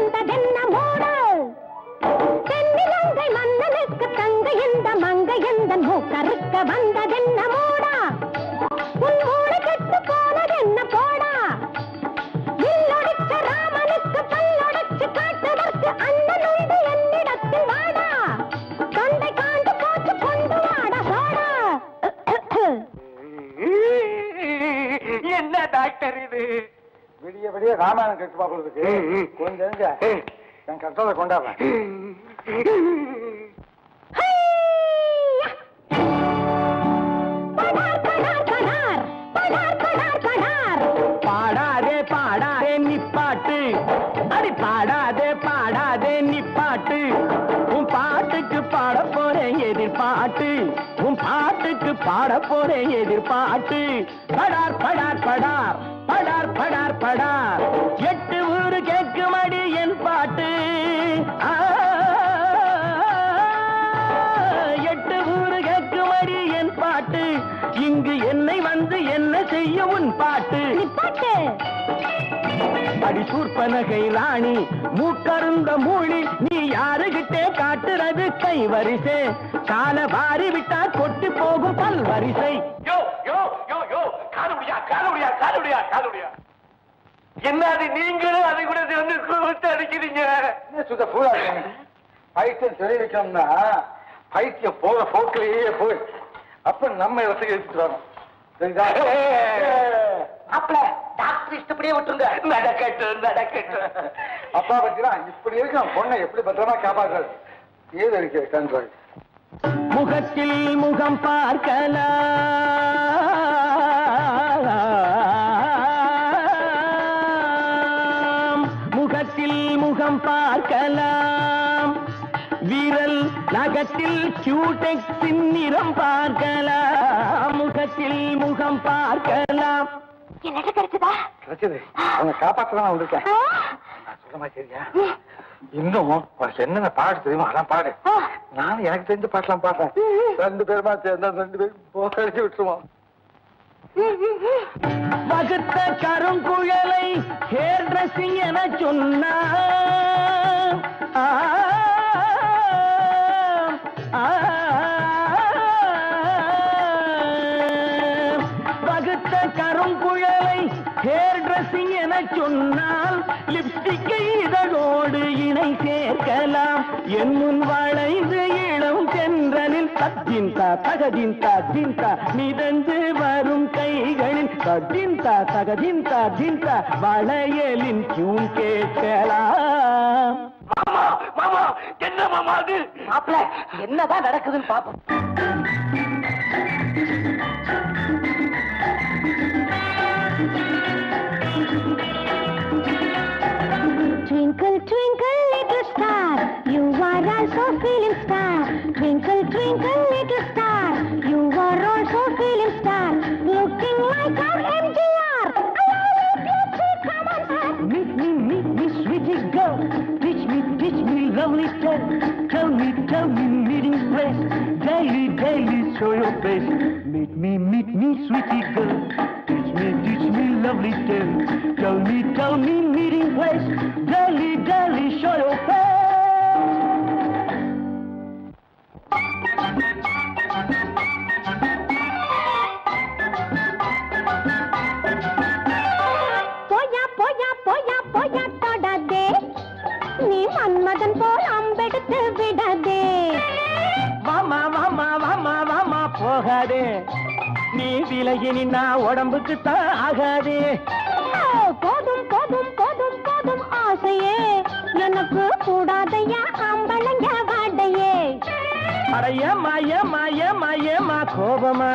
வந்ததென்ன மூடு தென்னிலங்கை மன்னனுக்கு தங்க இந்த மங்கை எந்த மூக்கறுக்க வந்ததென்ன மூடா உன் மூளை கெட்டு போனதென்ன போடா இல்லொடிச்ச ராமனுக்கு பல்லொடைச்சு காட்டுவதற்கு அண்ணன் உண்டு என்னிடத்தில் வாடா தொண்டை காண்டு போட்டு கொண்டு வாடா சோடா. என்ன டாக்டர் இது? விடிய விடிய ராமாயணம் கெட்டு பாக்குறதுக்கு கொஞ்சம் என் கஷ்டத்தை கொண்டாடுறேன். பாடாதே பாடாதே நிப்பாட்டு, அடி பாடாதே பாடாதே நிப்பாட்டு. உன் பாட்டுக்கு பாட போறேன் எதிர்பாட்டு, உன் பாட்டுக்கு பாட போறேன் எதிர்பாட்டு. படார் படார் படார் படார் படார் படார் 8 ஊரு கேட்குமடி என் பாட்டு. 8 ஊரு கேட்குமடி என் பாட்டு. இங்கு என்னை வந்து என்ன செய்ய உன் பாட்டு? அடி சூர்பனகை ராணி மூக்கருந்த மூழி நீ யாருகிட்டே காட்டுறது கை வரிசை? கால வாரி விட்டா கொட்டி போகும் பல் வரிசை. என்னது நீங்களும் அதை கூட வந்து கூப்பிட்டு அடிக்கிறீங்க? சுத்த பூரா பைத்தியம் தெரிவிக்கணும்னா பைத்தியம் போற போக்கிலேயே போய் அப்ப நம்ம இடத்துக்கு எடுத்துட்டு வரணும். சரிதா? அப்பல டாக்டர் இஷ்டப்படியே விட்டுருங்க. நடக்கட்டும் நடக்கட்டும். அப்பா பத்திலாம் இப்படி இருக்கும் பொண்ணை எப்படி பத்திரமா காப்பாற்றுறது? ஏது இருக்கு கண்ட்ரோல். முகத்தில் முகம் பார்க்கலாம், முகத்தில் முகம் பார்க்கலாம், விரல் நகத்தில் கியூடெக்ஸின் நிறம் பார்க்கலாம், முகத்தில் முகம் பார்க்கலாம். என்ன கிடைச்சதா? கிடைச்சது. அவங்க காப்பாற்றதான் வந்திருக்கேன். நான் சொல்ற மாதிரி சரியா? இன்னும் உனக்கு என்னென்ன பாடு தெரியுமா அதான் பாடு. நானும் எனக்கு தெரிஞ்ச பாட்டெல்லாம் பாடுறேன். 2 பேருமா சேர்ந்தா 2 பேரும் போக்கடிச்சு விட்டுருவோம். வகுத்த கருங்குழலை ஹேர் டிரெஸ்ஸிங் என சொன்னா வகுத்த கருங்குழலை ஹேர் டிரெஸ்ஸிங் என சொன்னால் லிப்ஸ்டிக்கை இதழோடு இணை சேர்க்கலாம். என் முன் வளைந்து இளம் தென்றலில் தத்தின்தா தகதின்தா தின்தா மிதந்து வரும் கைகளில் தத்தின்தா தகதின்தா தின்தா வளையலின் டியூன் கேட்கலாம். மாமா மாமா என்ன மாமா அது? மாப்ள என்னதான் நடக்குதுன்னு பாப்போம். Twinkle, twinkle, little star, you are also feeling star. Twinkle, twinkle, little star, you are also feeling star. Looking like our MGR. Come on, sir. Meet me, sweetie girl. Teach me, lovely tale. Tell me, meeting place. Daily, daily, show your face. Meet me, sweetie girl. Teach me, lovely tale. Tell me, meeting place. Daily, daily, show your face. போயா போயா போயா போயா தொடாதே, நீ மன்மதன் போல் அம்பெடுத்து விடாதே. வாமா வாமா வாமா வாமா போகாதே, நீ விலகி நின்னா உடம்புக்கு தான் ஆகாதே. போதும் போதும் போதும் போதும் ஆசையே, எனக்கு கூடாதையா அம்பளைங்க வாடையே. அடையம்மா ஏம்மா ஏம்மா கோபமா,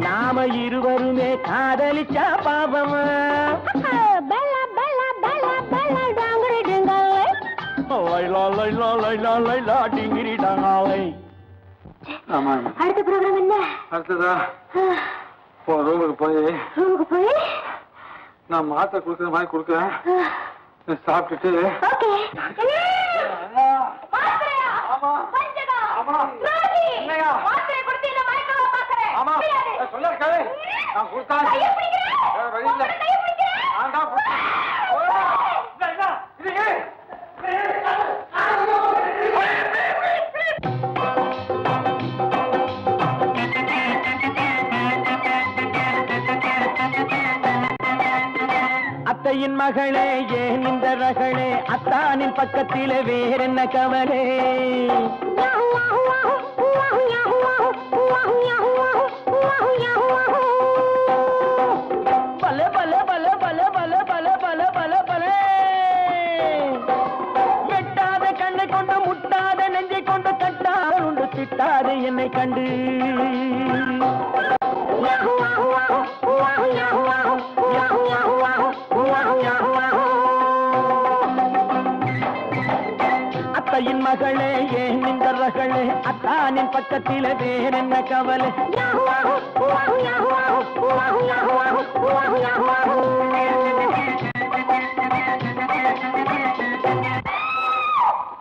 நாம இருவருமே காதலிச்சா பாபமா. பெல்ல பெல்ல பெல்ல பெல்ல டாங்கரி டிங்காலே, லைலா லைலா லைலா லைலா டிங்கிரி டாங்காலை. ஆமா அடுத்த ப்ரோக்ராம் என்ன? அடுத்ததா ரூமுக்கு போய் நான் மாத்திரை கொடுக்குற மாதிரி கொடுக்குறேன். சாப்பிட்டுட்டு நான் கொடுத்தா வழியில் அத்தையின் மகளே ஏன் இந்த ரகளே அத்தானின் பக்கத்திலே வேறென்ன கவலே பல பல பல பல பல பல பல பல பல வெட்டாத கண்ணை கொண்டு முட்டாத நெஞ்சை கொண்டு கட்டாத உண்டு திட்டாத என்னை கண்டு அத்தையின் மகளே ஏன் இந்த ரகளே அத்தானின் பக்கத்திலே வேறென்ன கவலை